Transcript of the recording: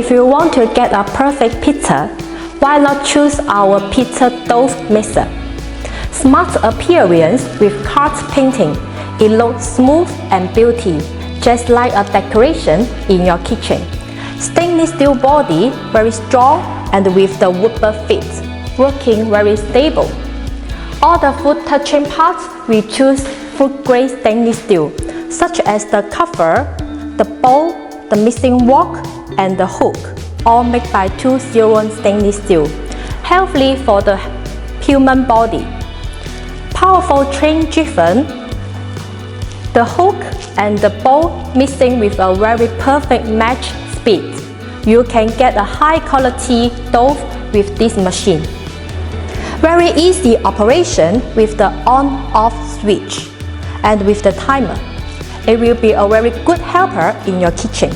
If you want to get a perfect pizza, why not choose our pizza dough mixer? Smart appearance with card painting. It looks smooth and beauty, just like a decoration in your kitchen. Stainless steel body, very strong and with the wood fit, working very stable. All the food touching parts we choose food grade stainless steel, such as the cover, the bowl, the mixing wok, and the hook, all made by 201 stainless steel, healthy for the human body. Powerful train driven, the hook and the bowl mixing with a very perfect match speed. You can get a high quality dough with this machine. Very easy operation with the on-off switch and with the timer. It will be a very good helper in your kitchen.